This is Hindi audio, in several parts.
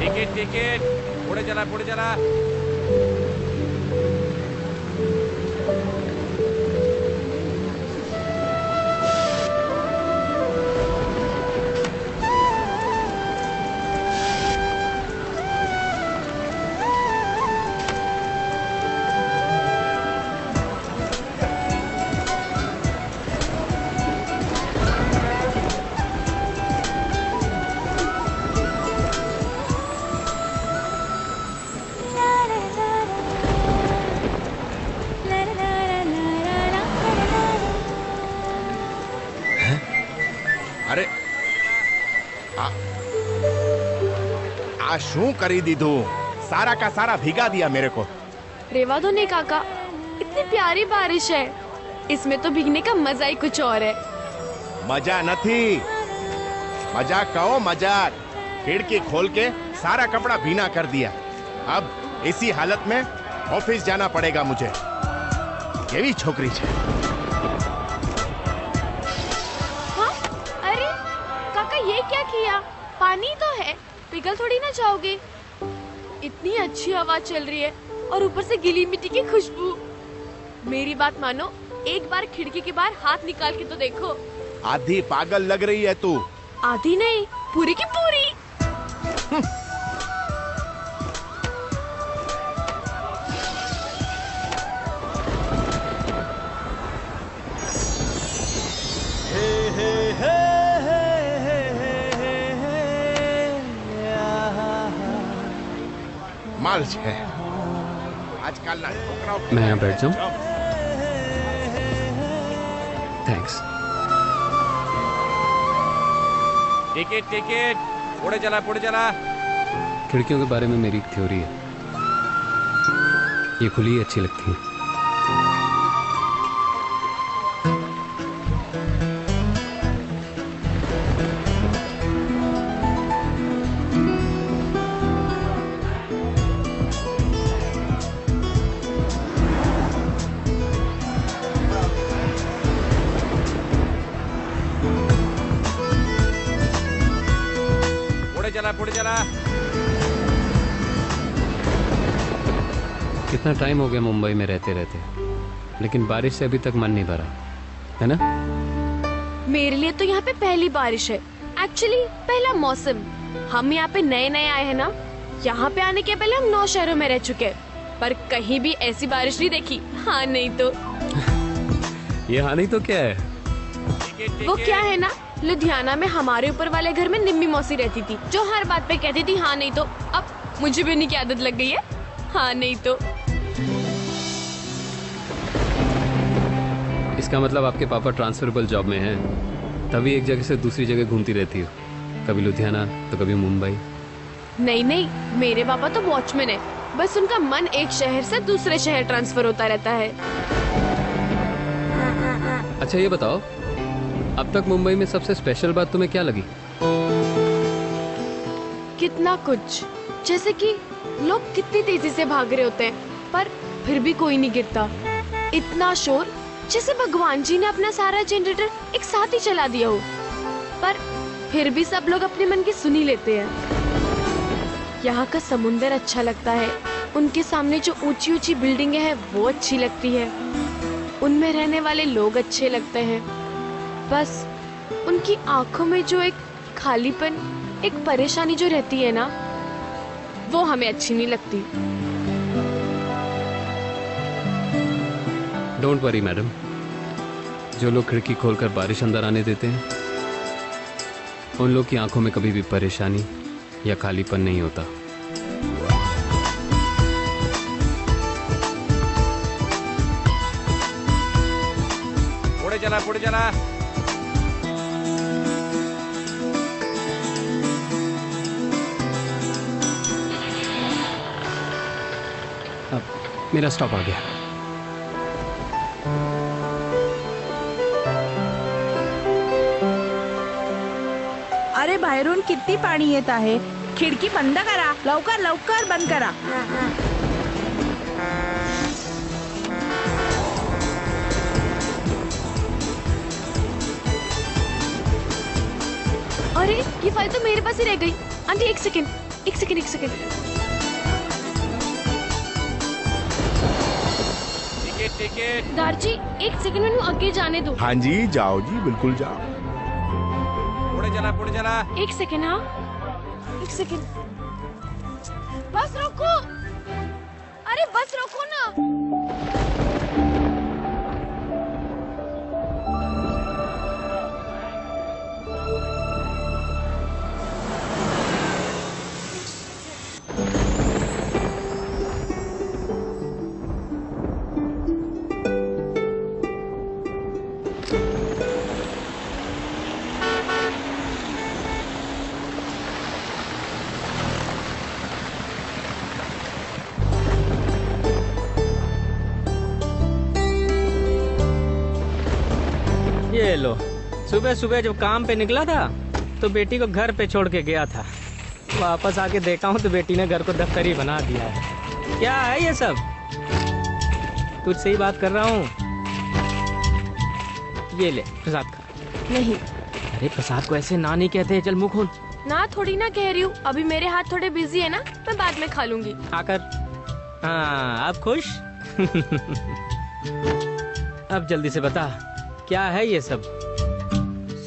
टिकट टिकट, पुढे चला पुढे चला. અરે આ શું કરી દીધું? सारा का सारा भिगा दिया मेरे को. रेवा दो ने काका, इतनी प्यारी बारिश है, इसमें तो भीगने का मजा ही कुछ और है. मजा नहीं, मजाक कहो मजाक. खिड़की खोल के सारा कपड़ा भीना कर दिया. अब इसी हालत में ऑफिस जाना पड़ेगा मुझे. केवी छोकरी छे. हाँ? अरे काका ये क्या किया? पानी तो है, पिघल थोड़ी ना जाओगे. इतनी अच्छी हवा चल रही है और ऊपर से गीली मिट्टी की खुशबू. मेरी बात मानो, एक बार खिड़की के बाहर हाथ निकाल के तो देखो. आधी पागल लग रही है तू. आधी नहीं, पूरी की पूरी. माल है आजकल ना छोकराओ. मैं यहाँ बैठ जाऊँ? थैंक्स. टिकट टिकट, पुढे चला पुढे चला. खिड़कियों के बारे में मेरी एक थ्योरी है, ये खुली अच्छी लगती है. पुढे चला. कितना टाइम हो गया मुंबई में रहते रहते, लेकिन बारिश से अभी तक मन नहीं भरा है ना. मेरे लिए तो यहाँ पे पहली बारिश है. एक्चुअली पहला मौसम. हम यहाँ पे नए नए आए हैं ना. यहाँ पे आने के पहले हम 9 शहरों में रह चुके हैं, पर कहीं भी ऐसी बारिश नहीं देखी. हाँ नहीं तो. ये हाँ नहीं तो क्या है? वो क्या है ना, लुधियाना में हमारे ऊपर वाले घर में निम्मी मौसी रहती थी, जो हर बात पे कहती थी हाँ नहीं तो. अब मुझे भी नहीं की आदत लग गई है हाँ नहीं तो. इसका मतलब आपके पापा ट्रांसफरेबल जॉब में हैं, तभी एक जगह से दूसरी जगह घूमती रहती हो. कभी लुधियाना तो कभी मुंबई. नहीं नहीं, मेरे पापा तो वॉचमैन है. बस उनका मन एक शहर से दूसरे शहर ट्रांसफर होता रहता है. अच्छा ये बताओ, अब तक मुंबई में सबसे स्पेशल बात तुम्हें क्या लगी? कितना कुछ. जैसे कि लोग कितनी तेजी से भाग रहे होते हैं, पर फिर भी कोई नहीं गिरता. इतना शोर, जैसे भगवान जी ने अपना सारा जनरेटर एक साथ ही चला दिया हो, पर फिर भी सब लोग अपने मन की सुनी लेते हैं. यहाँ का समुंदर अच्छा लगता है. उनके सामने जो ऊंची ऊंची बिल्डिंगें हैं वो अच्छी लगती है. उनमें रहने वाले लोग अच्छे लगते हैं. बस उनकी आंखों में जो एक खालीपन, एक परेशानी जो रहती है ना, वो हमें अच्छी नहीं लगती. डोंट वरी मैडम, जो लोग खिड़की खोलकर बारिश अंदर आने देते हैं, उन लोग की आंखों में कभी भी परेशानी या खालीपन नहीं होता. पुढे चला पुढे चला. मेरा स्टॉप आ गया. अरे बाहेरून किती पाणी येत आहे. खिडकी बंद करा, लवकर लवकर बंद करा. अरे ये फाइल तो मेरे पास ही रह गई। आंटी एक सेकंड। टिकट। दारजी एक सेकंड मैंने आगे जाने दो। हाँ जी, जाओ जी, बिल्कुल जाओ। पुढे चला। एक सेकंड। हाँ एक सेकंड। बस रोको। अरे बस रोको ना। ये लो, सुबह सुबह जब काम पे निकला था तो बेटी को घर पे छोड़ के गया था। वापस आके देखा हूँ तो बेटी ने घर को दफ्तर ही बना दिया है। क्या है ये सब? तुझसे ही बात कर रहा हूँ। ये ले प्रसाद खा। नहीं अरे प्रसाद को ऐसे ना नहीं कहते, चल मुंह खोल। ना, थोड़ी ना कह रही हूँ, अभी मेरे हाथ थोड़े बिजी है ना, मैं बाद में खा लूंगी। आकर हाँ, अब खुश? अब जल्दी से बता, क्या है ये सब?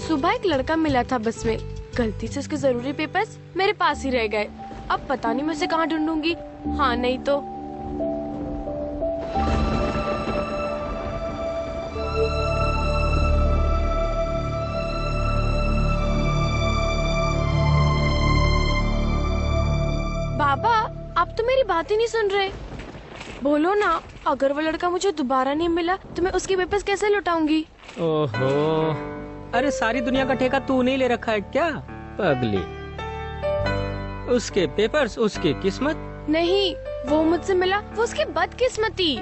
सुबह एक लड़का मिला था बस में, गलती से उसके जरूरी पेपर्स मेरे पास ही रह गए। अब पता नहीं मैं उसे कहाँ ढूंढूंगी। हाँ नहीं तो बाबा, आप तो मेरी बात ही नहीं सुन रहे। बोलो ना, अगर वो लड़का मुझे दोबारा नहीं मिला तो मैं उसके पेपर्स कैसे लौटाऊंगी? ओहो, अरे सारी दुनिया का ठेका तू नहीं ले रखा है क्या पगली? उसके पेपर्स उसकी किस्मत? नहीं, वो मुझसे मिला, वो उसकी बदकिस्मती।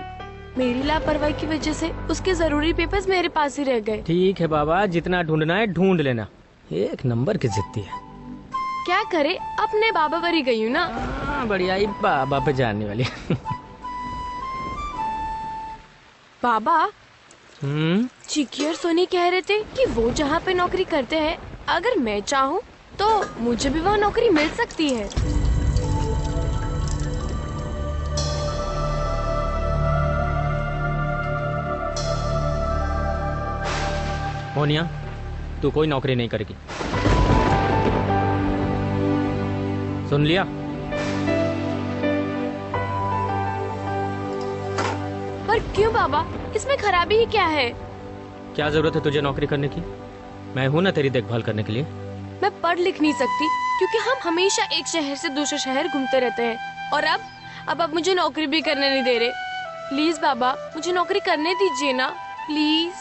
मेरी लापरवाही की वजह से उसके जरूरी पेपर्स मेरे पास ही रह गए। ठीक है बाबा, जितना ढूंढना है ढूंढ लेना। एक नंबर की जिद्दी है। क्या करे, अपने बाबा पर ही गई हूँ ना। बढ़िया ही बाबा पे जाने वाली। बाबा, चिक्की और सोनी कह रहे थे कि वो जहाँ पे नौकरी करते हैं, अगर मैं चाहूँ तो मुझे भी वहाँ नौकरी मिल सकती है। मोनिया, तू कोई नौकरी नहीं करेगी, सुन लिया? पर क्यों बाबा, इसमें खराबी ही क्या है? क्या जरूरत है तुझे नौकरी करने की? मैं हूँ ना तेरी देखभाल करने के लिए। मैं पढ़ लिख नहीं सकती क्योंकि हम हमेशा एक शहर से दूसरे शहर घूमते रहते हैं, और अब आप मुझे नौकरी भी करने नहीं दे रहे। प्लीज बाबा, मुझे नौकरी करने दीजिए ना, प्लीज।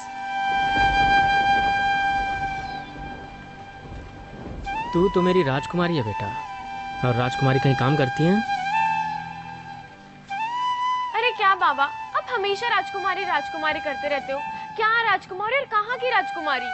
तू तो मेरी राजकुमारी है बेटा, और राजकुमारी कहीं काम करती हैं? अरे क्या बाबा, आप हमेशा राजकुमारी राजकुमारी करते रहते हो। क्या राजकुमारी और कहाँ की राजकुमारी?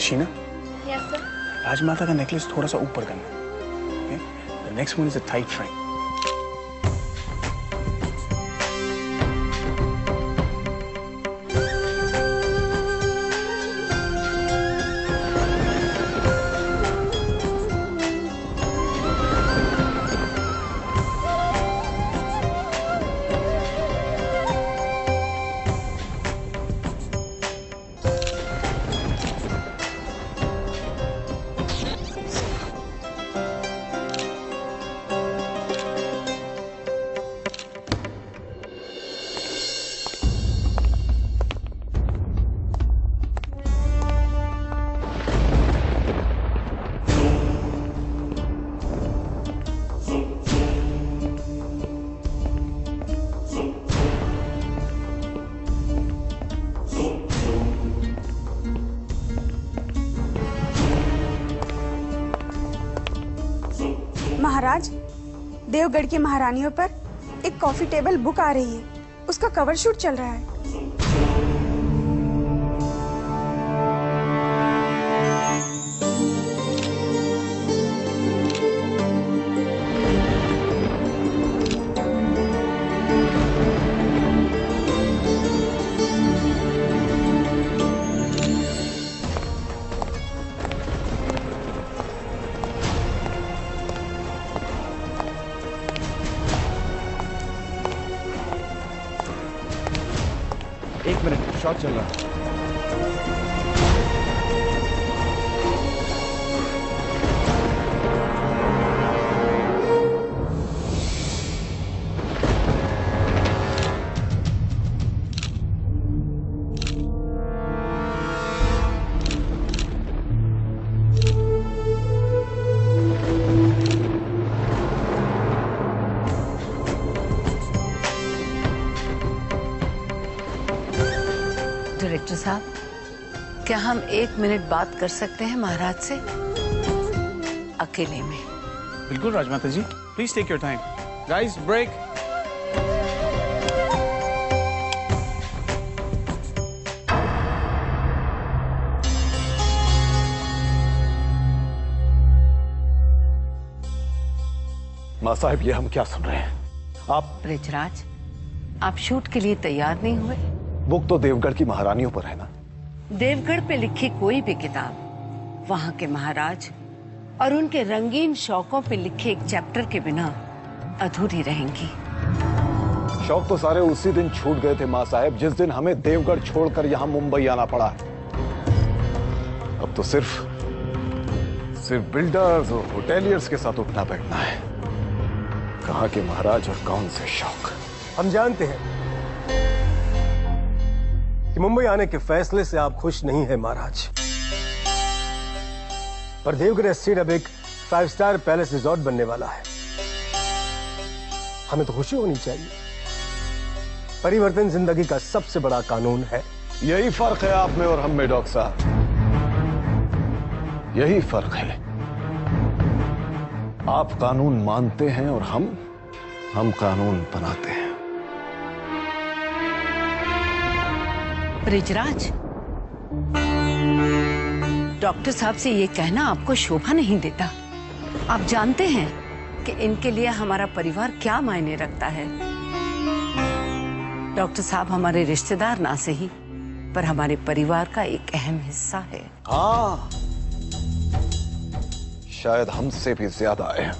Sheena, yes sir. राजमाता का नेकलेस थोड़ा सा ऊपर करना। The next one is a tight frame. महाराज, देवगढ़ की महारानियों पर एक कॉफी टेबल बुक आ रही है, उसका कवर शूट चल रहा है। एक मिनट, शॉट चल रहा है। डायरेक्टर साहब, क्या हम 1 मिनट बात कर सकते हैं महाराज से अकेले में? बिल्कुल Rajmata ji, please take your time. Guys, break. माँ साहब, ये हम क्या सुन रहे हैं? आप ब्रिजराज, आप शूट के लिए तैयार नहीं हुए? बुक तो देवगढ़ की महारानियों पर है ना। देवगढ़ पे लिखी कोई भी किताब वहाँ के महाराज और उनके रंगीन शौकों पे लिखे एक चैप्टर के बिना अधूरी रहेंगी। शौक तो सारे उसी दिन छूट गए थे माँ साहब, जिस दिन हमें देवगढ़ छोड़कर यहाँ मुंबई आना पड़ा। अब तो सिर्फ बिल्डर्स और होटेलियर्स के साथ उठना बैठना है। कहाँ के महाराज और कौन से शौक। हम जानते हैं कि मुंबई आने के फैसले से आप खुश नहीं हैं महाराज, पर देवगढ़ एस्टेट अब एक 5 स्टार पैलेस रिजॉर्ट बनने वाला है। हमें तो खुशी होनी चाहिए। परिवर्तन जिंदगी का सबसे बड़ा कानून है। यही फर्क है आप में और हम में डॉक्टर साहब, यही फर्क है। आप कानून मानते हैं और हम कानून बनाते हैं। ब्रिजराज, डॉक्टर साहब से ये कहना आपको शोभा नहीं देता। आप जानते हैं कि इनके लिए हमारा परिवार क्या मायने रखता है। डॉक्टर साहब हमारे रिश्तेदार ना सही, पर हमारे परिवार का एक अहम हिस्सा है। हाँ, शायद हमसे भी ज्यादा है।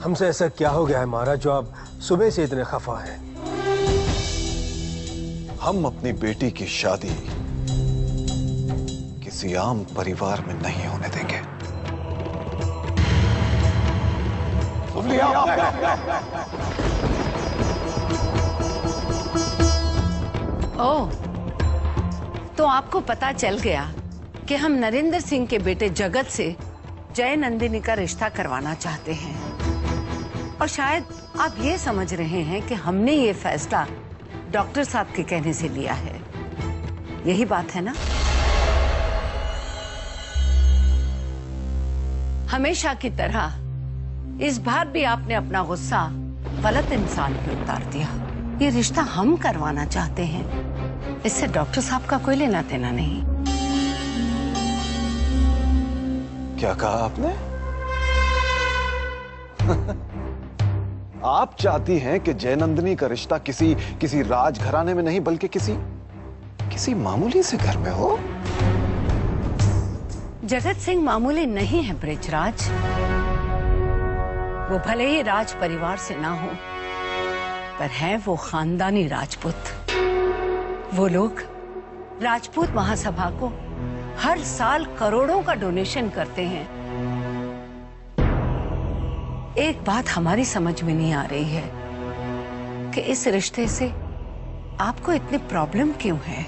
हमसे ऐसा क्या हो गया है महाराज जो आप सुबह से इतने खफा हैं? हम अपनी बेटी की शादी किसी आम परिवार में नहीं होने देंगे। ओह, तो आपको पता चल गया कि हम नरेंद्र सिंह के बेटे जगत से जय नंदिनी का रिश्ता करवाना चाहते हैं। और शायद आप ये समझ रहे हैं कि हमने ये फैसला डॉक्टर साहब के कहने से लिया है। यही बात है ना? हमेशा की तरह इस बार भी आपने अपना गुस्सा गलत इंसान पे उतार दिया। ये रिश्ता हम करवाना चाहते हैं, इससे डॉक्टर साहब का कोई लेना देना नहीं। क्या कहा आपने? आप चाहती हैं कि जयनंदिनी का रिश्ता किसी राजघराने में नहीं बल्कि किसी मामूली से घर में हो? जगत सिंह मामूली नहीं है ब्रिजराज। वो भले ही राज परिवार से ना हो, पर है वो खानदानी राजपूत। वो लोग राजपूत महासभा को हर साल करोड़ों का डोनेशन करते हैं। एक बात हमारी समझ में नहीं आ रही है कि इस रिश्ते से आपको इतनी प्रॉब्लम क्यों है।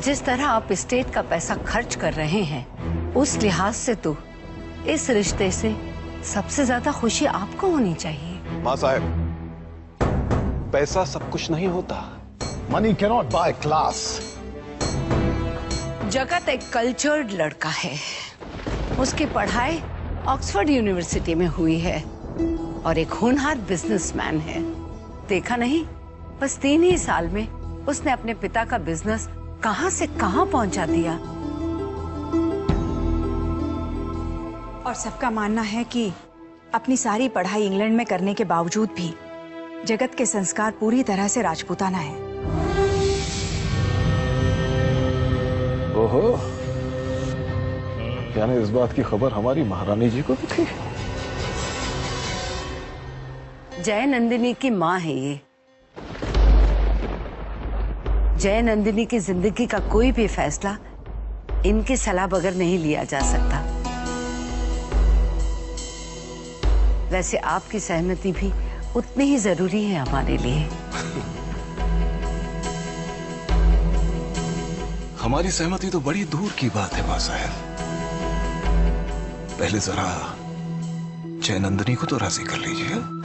जिस तरह आप स्टेट का पैसा खर्च कर रहे हैं, उस लिहाज से तो इस रिश्ते से सबसे ज्यादा खुशी आपको होनी चाहिए। माँ साहब, पैसा सब कुछ नहीं होता। Money cannot buy class. Jagat एक कल्चर्ड लड़का है। उसकी पढ़ाई ऑक्सफोर्ड यूनिवर्सिटी में हुई है और एक होनहार बिजनेसमैन है। देखा नहीं, बस 3 ही साल में उसने अपने पिता का बिजनेस कहां से कहां पहुंचा दिया। और सबका मानना है कि अपनी सारी पढ़ाई इंग्लैंड में करने के बावजूद भी जगत के संस्कार पूरी तरह से राजपूताना है। ओहो, यानी इस बात की खबर हमारी महारानी जी को भी थी। जय नंदिनी की माँ है ये। जय नंदिनी की जिंदगी का कोई भी फैसला इनकी सलाह बगैर नहीं लिया जा सकता। वैसे आपकी सहमति भी उतनी ही जरूरी है हमारे लिए। हमारी सहमति तो बड़ी दूर की बात है मां साहब। पहले जरा जय नंदिनी को तो राजी कर लीजिए।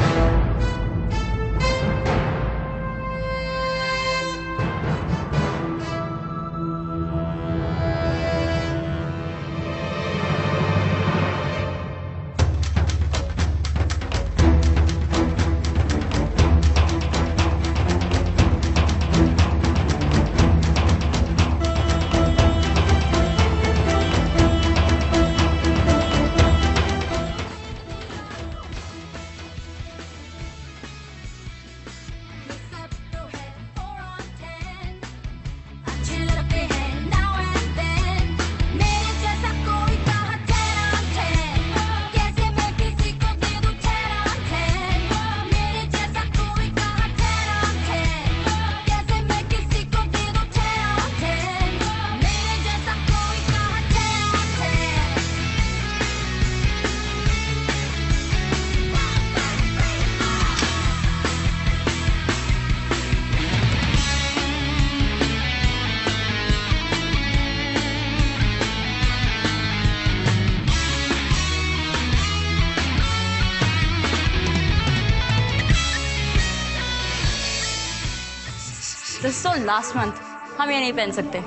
दिस तो लास्ट मंथ, हम ये नहीं पहन सकते।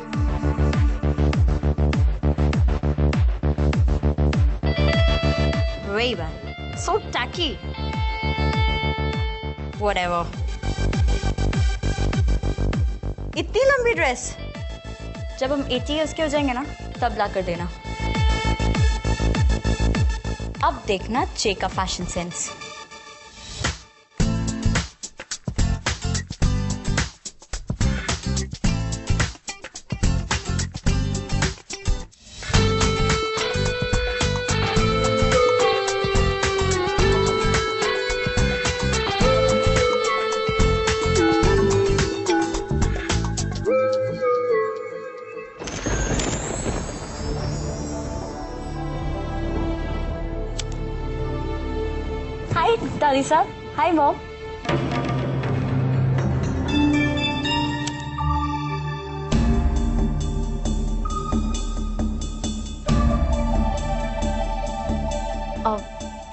Way bad, so tacky. Whatever. इतनी लंबी ड्रेस, जब हम 80 इयर्स के हो जाएंगे ना, तब ला कर देना। अब देखना चे का फैशन सेंस। हाय दादी साहब, हाय मॉम।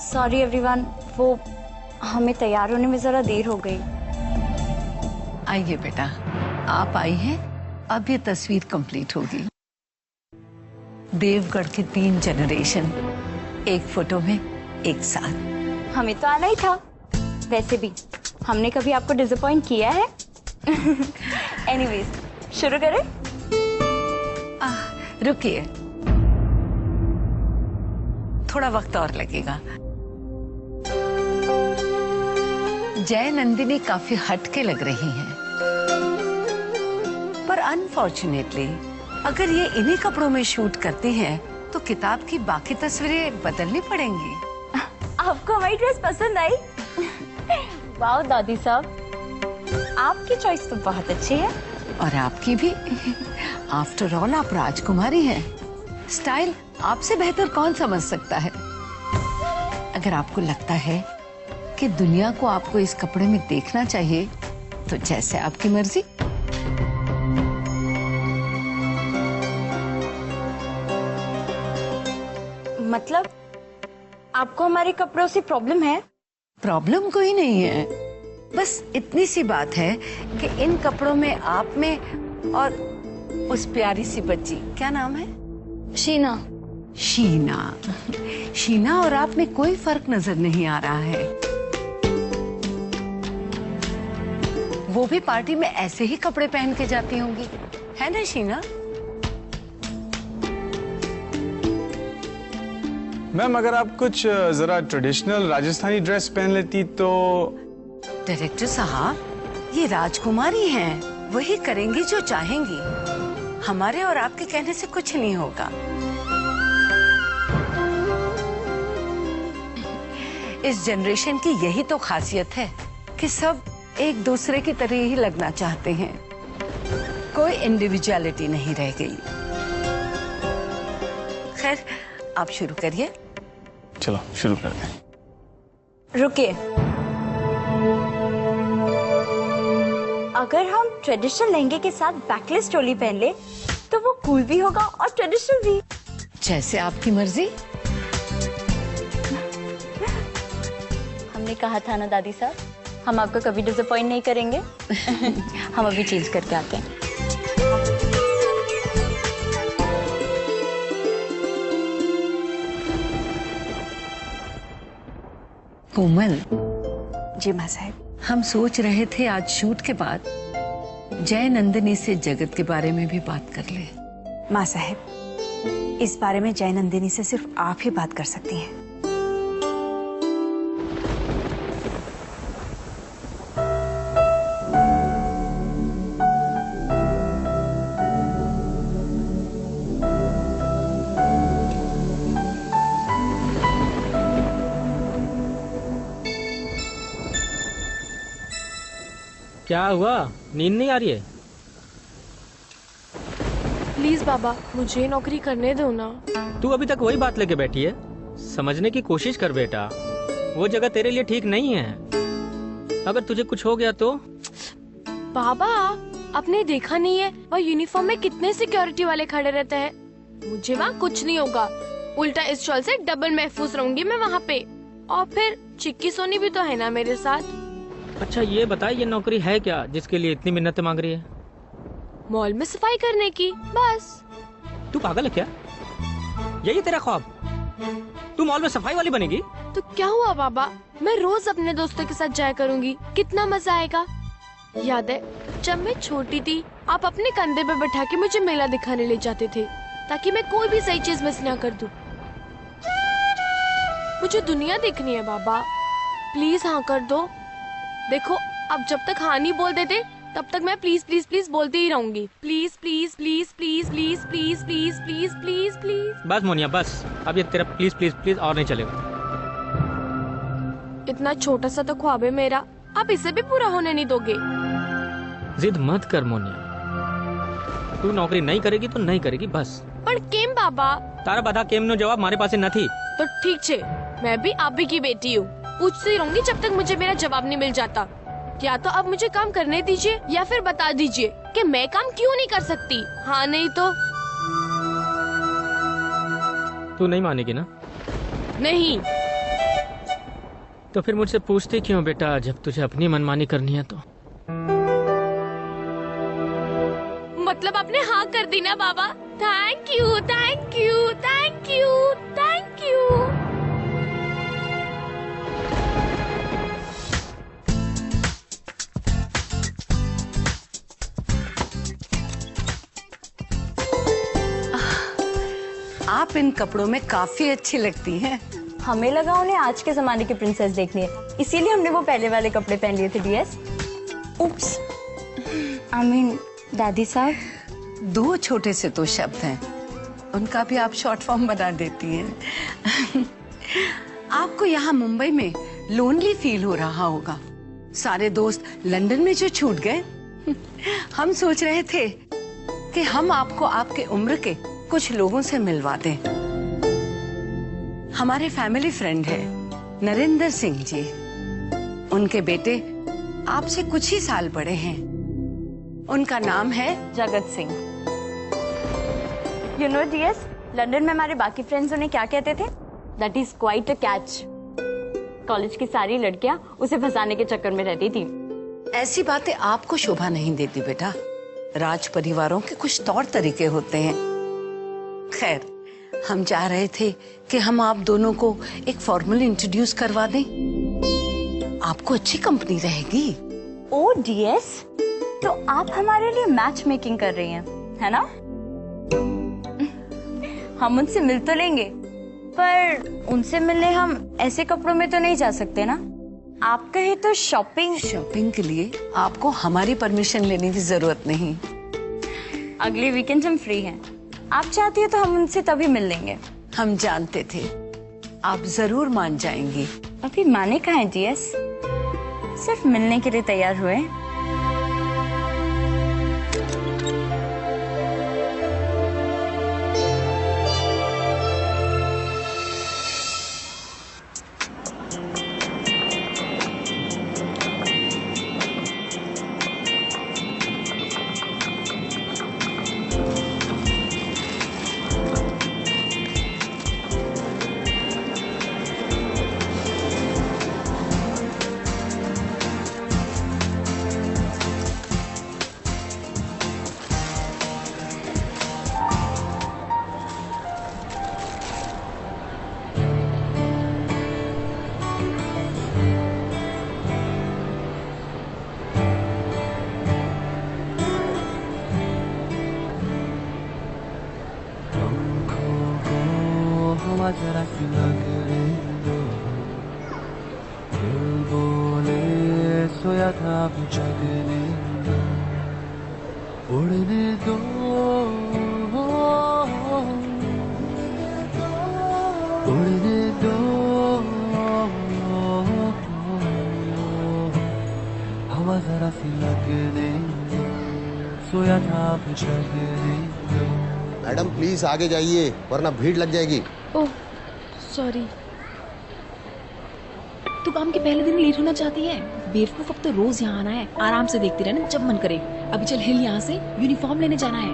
सॉरी एवरीवन, वो हमें तैयार होने में जरा देर हो गई। आइए बेटा, आप आई हैं, अब ये तस्वीर कंप्लीट होगी। देवगढ़ के 3 जनरेशन एक फोटो में एक साथ। हमें तो आना ही था। वैसे भी हमने कभी आपको डिसअपॉइंट किया है? एनीवेज, शुरू करें? रुकिए, थोड़ा वक्त और लगेगा। जय नंदिनी काफी हटके लग रही हैं, पर अनफॉर्चुनेटली अगर ये इन्हीं कपड़ों में शूट करती हैं, तो किताब की बाकी तस्वीरें बदलनी पड़ेंगी। आपको हमारी ड्रेस पसंद आई? वाह दादी साहब, आपकी चॉइस तो बहुत अच्छी है। और आपकी भी। आफ्टर ऑल आप राजकुमारी हैं। स्टाइल आपसे बेहतर कौन समझ सकता है। अगर आपको लगता है कि दुनिया को आपको इस कपड़े में देखना चाहिए, तो जैसे आपकी मर्जी। मतलब आपको हमारे कपड़ों से प्रॉब्लम है? प्रॉब्लम कोई नहीं है, बस इतनी सी बात है कि इन कपड़ों में आप में और उस प्यारी सी बच्ची, क्या नाम है? शीना। शीना। शीना और आप में कोई फर्क नजर नहीं आ रहा है। वो भी पार्टी में ऐसे ही कपड़े पहन के जाती होंगी, है ना शीना? मैम अगर आप कुछ जरा ट्रेडिशनल राजस्थानी ड्रेस पहन लेती तो। डायरेक्टर साहब, ये राजकुमारी हैं, वही करेंगी जो चाहेंगी। हमारे और आपके कहने से कुछ नहीं होगा। इस जनरेशन की यही तो खासियत है कि सब एक दूसरे की तरह ही लगना चाहते हैं, कोई इंडिविजुअलिटी नहीं रह गई। खैर, आप शुरू करिए। चलो शुरू करते हैं। रुकिए, अगर हम ट्रेडिशनल लहंगे के साथ बैकलेस चोली पहन ले तो वो कूल भी होगा और ट्रेडिशनल भी। जैसे आपकी मर्जी। हमने कहा था ना दादी साहब, हम आपको कभी डिसअपॉइंट नहीं करेंगे। हम अभी चेंज करके आते हैं। कोमल। जी माँ साहब। हम सोच रहे थे आज शूट के बाद जय नंदिनी से जगत के बारे में भी बात कर ले। माँ साहब, इस बारे में जय नंदिनी से सिर्फ आप ही बात कर सकती हैं। क्या हुआ, नींद नहीं आ रही है? प्लीज बाबा, मुझे नौकरी करने दो ना। तू अभी तक वही बात लेके बैठी है। समझने की कोशिश कर बेटा, वो जगह तेरे लिए ठीक नहीं है। अगर तुझे कुछ हो गया तो? बाबा, आपने देखा नहीं है वह यूनिफॉर्म में कितने सिक्योरिटी वाले खड़े रहते हैं। मुझे वहाँ कुछ नहीं होगा, उल्टा इस शॉल से डबल महफूज रहूंगी मैं वहाँ पे। और फिर चिक्की सोनी भी तो है ना मेरे साथ। अच्छा ये बता, ये नौकरी है क्या जिसके लिए इतनी मिन्नतें मांग रही है? मॉल में सफाई करने की, बस। तू पागल है क्या? यही तेरा ख्वाब? तू मॉल में सफाई वाली बनेगी? तो क्या हुआ बाबा, मैं रोज अपने दोस्तों के साथ जाया करूंगी, कितना मजा आएगा। याद है जब मैं छोटी थी, आप अपने कंधे पे बैठा के मुझे मेला दिखाने ले जाते थे ताकि मैं कोई भी सही चीज मिस ना कर दूं। मुझे दुनिया देखनी है बाबा, प्लीज हाँ कर दो। देखो, अब जब तक हाँ नहीं बोल देते तब तक मैं प्लीज प्लीज प्लीज बोलती ही रहूंगी। Please please please please please please please please please please. बस मोनिया बस, अब ये तेरा प्लीज प्लीज प्लीज और नहीं चलेगा। इतना छोटा सा तो ख्वाब है मेरा, आप इसे भी पूरा होने नहीं दोगे। जिद मत कर मोनिया, तू नौकरी नहीं करेगी तो नहीं करेगी बस। पर केम बाबा? तारा बता केम नो जवाब मारे पास न थी। तो ठीक है, मैं भी आप ही की बेटी हूँ, पूछती रहूंगी जब तक मुझे मेरा जवाब नहीं मिल जाता। या तो अब मुझे काम करने दीजिए या फिर बता दीजिए कि मैं काम क्यों नहीं कर सकती। हाँ नहीं तो? तू नहीं मानेगी ना? नहीं। तो फिर मुझसे पूछती क्यों बेटा, जब तुझे अपनी मनमानी करनी है तो? मतलब आपने हाँ कर दी ना बाबा? Thank you thank you thank you thank you. आप इन कपड़ों में काफी अच्छी लगती हैं। हमें लगा उन्हें आज के जमाने की प्रिंसेस देखनी है, इसीलिए हमने वो पहले वाले कपड़े पहन लिए थे डीएस। उप्स, आई मीन दादी साहब। दो छोटे से तो शब्द हैं, उनका भी आप शॉर्ट फॉर्म बना देती हैं। आपको यहाँ मुंबई में लोनली फील हो रहा होगा, सारे दोस्त लंदन में जो छूट गए। हम सोच रहे थे कि हम आपको आपके उम्र के कुछ लोगों से मिलवा दें। हमारे फैमिली फ्रेंड है नरेंद्र सिंह जी, उनके बेटे आपसे कुछ ही साल बड़े हैं। उनका नाम है Jagat Singh. You know DS, London में हमारे बाकी फ्रेंड्स उन्हें क्या कहते थे? That is quite a catch. College की सारी लड़कियां उसे फंसाने के चक्कर में रहती थी। ऐसी बातें आपको शोभा नहीं देती बेटा। राज परिवारों के कुछ तौर तरीके होते हैं। खैर, हम चाह रहे थे कि हम आप दोनों को एक फॉर्मल इंट्रोड्यूस करवा दें। आपको अच्छी कंपनी रहेगी। ओ डीएस, तो आप हमारे लिए मैच मेकिंग कर रही हैं, है ना? हम उनसे मिल तो लेंगे, पर उनसे मिलने हम ऐसे कपड़ों में तो नहीं जा सकते ना। आप कहे तो शॉपिंग के लिए आपको हमारी परमिशन लेने की जरूरत नहीं। अगले वीकेंड हम फ्री हैं। आप चाहती है तो हम उनसे तभी मिल लेंगे। हम जानते थे आप जरूर मान जाएंगी। अभी माने कहाँ हैं डीएस? सिर्फ मिलने के लिए तैयार हुए। जरा सी लगने दो, दिल बोले सोया था अब जगने दो, उड़ने दो, उड़ने दो, हवा जरा सी लगने दो, सोया था अब जगने दो। मैडम प्लीज आगे जाइए वरना भीड़ लग जाएगी। Oh sorry. तू काम के पहले दिन लेट होना चाहती है? बेवकूफ, अब तो रोज यहाँ आना है। आराम से देखती रहना जब मन करे। अभी चल हिल यहाँ से, यूनिफॉर्म लेने जाना है।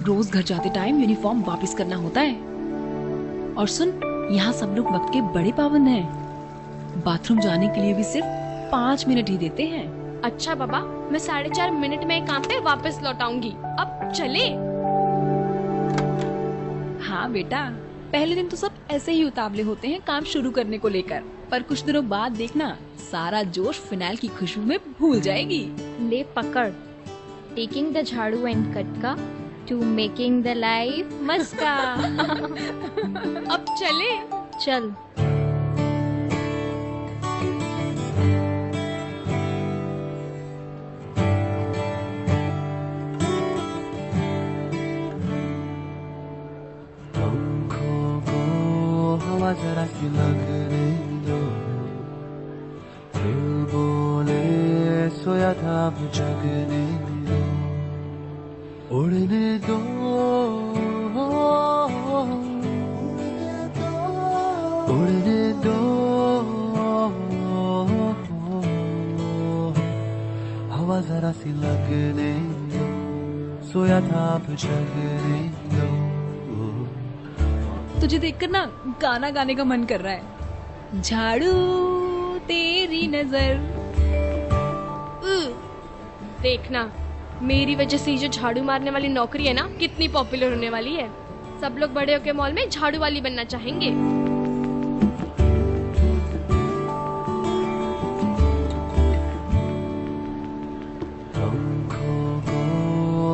रोज घर जाते टाइम यूनिफॉर्म वापस करना होता है। और सुन, यहाँ सब लोग वक्त के बड़े पाबंद हैं। बाथरूम जाने के लिए भी सिर्फ 5 मिनट ही देते हैं। अच्छा बाबा, मैं 4.5 मिनट में काम पे वापस लौट आऊंगी। अब चले। हाँ बेटा, पहले दिन तो सब ऐसे ही उतावले होते हैं काम शुरू करने को लेकर, पर कुछ दिनों बाद देखना सारा जोश फिनाइल की खुशबू में भूल जाएगी। ले पकड़, टेकिंग द झाड़ू एंड कटका टू मेकिंग द लाइफ मस्का। अब चले। चल। जरा सी लगने दो, दिल बोले सोया था अब जगने दो, उड़ने दो, उड़ने दो, हवा जरा सी लगने दो, सोया था अब जगने दो। तुझे देखकर ना गाना गाने का मन कर रहा है। झाड़ू तेरी नजर। देखना, मेरी वजह से जो झाड़ू मारने वाली नौकरी है ना, कितनी पॉपुलर होने वाली है। सब लोग बड़े होके मॉल में झाड़ू वाली बनना चाहेंगे।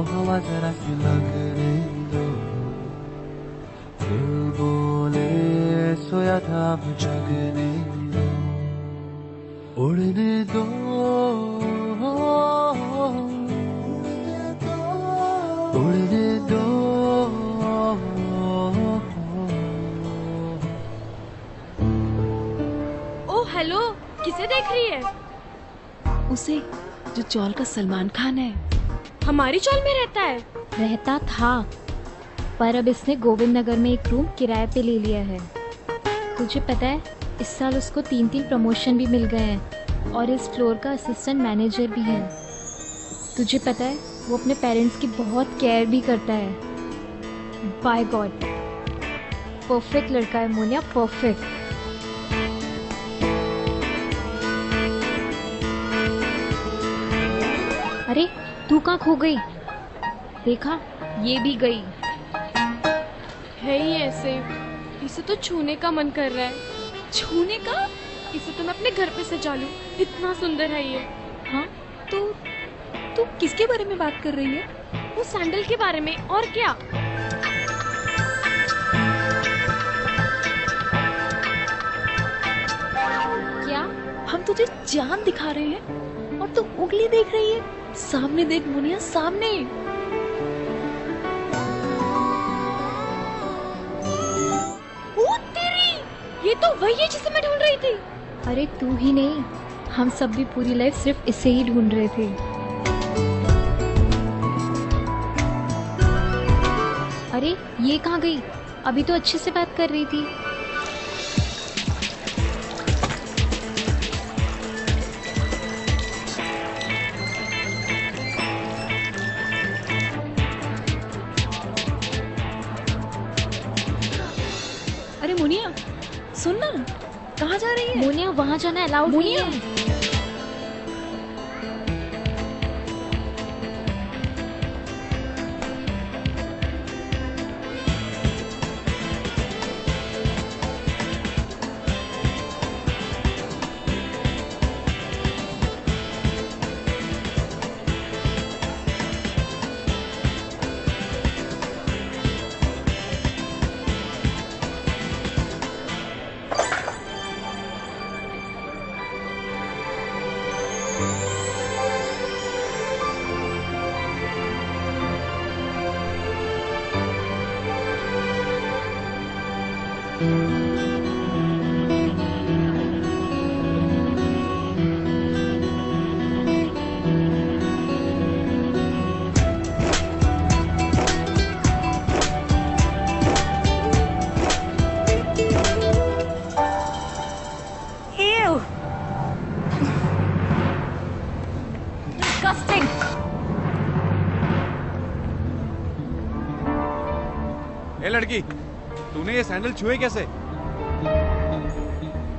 हवा जरा सी लगने दो, दिल बोले सोया था अब जगने दो, उड़ने दो, उड़ने दो। ओ हेलो, किसे देख रही है? उसे, जो चौल का सलमान खान है। हमारी चौल में रहता है? रहता था, पर अब इसने गोविंद नगर में एक रूम किराए पे ले लिया है। तुझे पता है, इस साल उसको 3 प्रमोशन भी मिल गए हैं और इस फ्लोर का असिस्टेंट मैनेजर भी है। तुझे पता है, वो अपने पेरेंट्स की बहुत केयर भी करता है। बाय गॉड, परफेक्ट लड़का है मोनिया, परफेक्ट। अरे तू कहाँ खो गई? देखा, ये भी गई। है ही ऐसे, इसे तो छूने का मन कर रहा है। छूने का? इसे तो मैं अपने घर पे सजा लूं, इतना सुंदर है ये। हाँ तो तू किसके बारे में बात कर रही है? वो सैंडल के बारे में, और क्या। क्या हम तुझे जान दिखा रहे हैं और तू उंगली देख रही है? सामने देख मुनिया, सामने। ओ तेरी, ये तो वही है जिसे मैं ढूंढ रही थी। अरे तू ही नहीं, हम सब भी पूरी लाइफ सिर्फ इसे ही ढूंढ रहे थे। अरे ये कहाँ गई? अभी तो अच्छे से बात कर रही थी। अरे मुनिया सुन ना, कहाँ जा रही है? मुनिया वहाँ जाना अलाउड नहीं है। ए लड़की, तूने ये सैंडल छुए कैसे?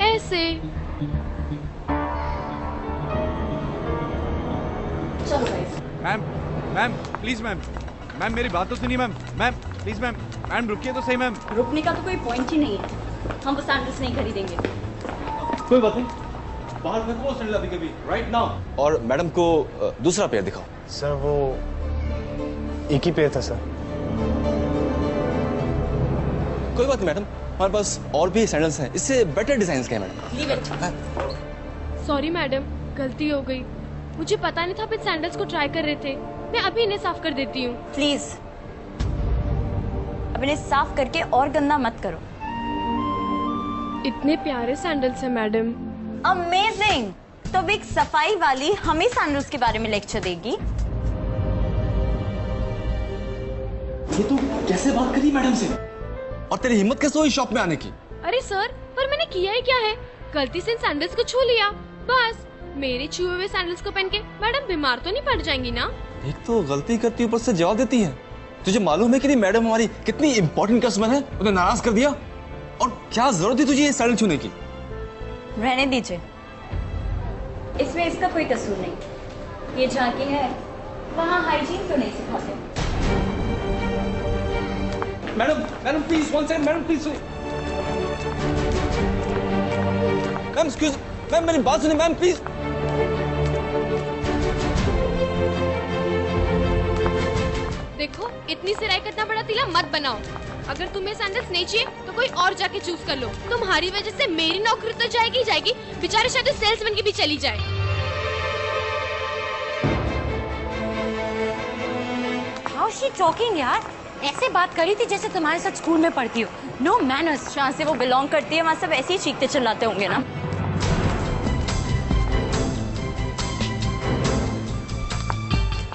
ऐसे। चलो guys. Ma'am, ma'am please ma'am, ma'am मेरी बात तो सुनिए ma'am, ma'am please ma'am, ma'am रुकिए तो सही मैम। रुकने का तो कोई पॉइंट ही नहीं है, हम वो सैंडल्स नहीं खरीदेंगे। कोई बात नहीं, बाहर में कौन सैंडल अभी कभी राइट नाउ। और मैडम को दूसरा पेयर दिखाओ। सर वो एक ही पेयर था सर। कोई बात नहीं मैडम, हमारे पास और भी सैंडल्स हैं, इससे बेटर डिजाइन के हैं madam. Leave it. Sorry madam, गलती हो गई। मुझे पता नहीं था आप इन सैंडल्स को ट्राई कर रहे थे। मैं अभी इन्हें साफ कर देती हूँ। प्लीज अब इन्हें साफ करके और गंदा मत करो। इतने प्यारे सैंडल्स हैं मैडम। अमेजिंग। तो अब एक सफाई वाली हमें सैंडल्स के बारे में लेक्चर देगी। ये तू कैसे बात करी मैडम से? और तेरी हिम्मत कैसे हुई शॉप में आने की? अरे सर, पर मैंने किया ही क्या है? गलती से इन सैंडल्स को छू लिया, बस। मेरे छुए हुए सैंडल्स को पहन के मैडम बीमार तो नहीं पड़ जाएंगी ना? एक तो गलती करती ऊपर से जवाब देती है। तुझे मालूम है कि नहीं मैडम हमारी कितनी इंपॉर्टेंट कस्टमर है, उन्हें नाराज कर दिया। और क्या जरूरत थी तुझे ये सैंडल छूने की? रहने दीजिए, इसमें इसका कोई कसूर नहीं। ये झांकी है, वहाँ हाइजीन तो नहीं सिखाते। Madam, madam please one second, madam please. Ma'am excuse, ma'am मेरी बात सुनिए मैम प्लीज। देखो, इतनी सिराई का इतना बड़ा तिला मत बनाओ। अगर तुम्हें सैंडल्स नहीं चाहिए तो कोई और जाके चूज कर लो। तुम्हारी वजह से मेरी नौकरी तो जाएगी ही जाएगी, बेचारे शायद सेल्समैन की भी चली जाए। हाउ शी टॉकिंग यार? ऐसे बात करी थी जैसे तुम्हारे साथ स्कूल में पढ़ती हो। No manners. जहाँ से वो बिलोंग करती है वहाँ सब ऐसे ही चीखते चिल्लाते होंगे ना।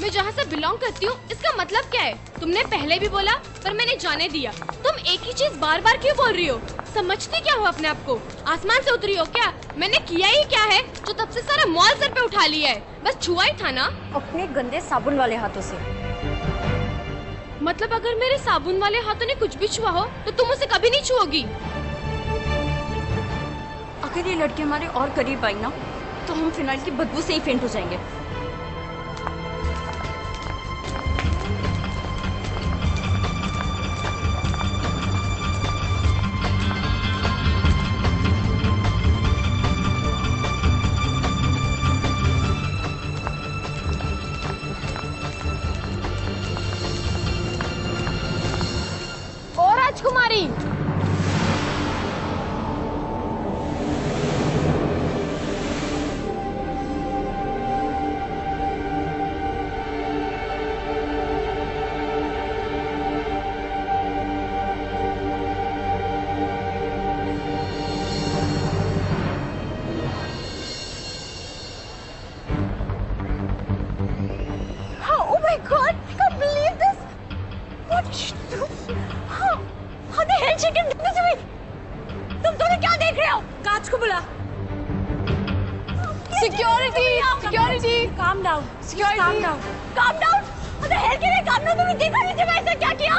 मैं जहाँ से बिलोंग करती हूँ इसका मतलब क्या है? तुमने पहले भी बोला पर मैंने जाने दिया। तुम एक ही चीज बार बार क्यों बोल रही हो? समझती क्या हो अपने आप को? आसमान से उतरी हो क्या? मैंने किया ही क्या है जो तब से सारा मॉल सर पे उठा लिया है? बस छुआ ही था ना। अपने गंदे साबुन वाले हाथों से। मतलब अगर मेरे साबुन वाले हाथों ने कुछ भी छुआ हो तो तुम उसे कभी नहीं छुओगी। अगर ये लड़की हमारे और करीब आई ना तो हम फिनाइल की बदबू से ही फेंट हो जाएंगे। तुम दोनों क्या देख रहे हो? कांच को बुला। Security, security, calm down, security, calm down. अरे हेल के लिए काम डाउन, तुमने देखा नीचे में ऐसा क्या किया?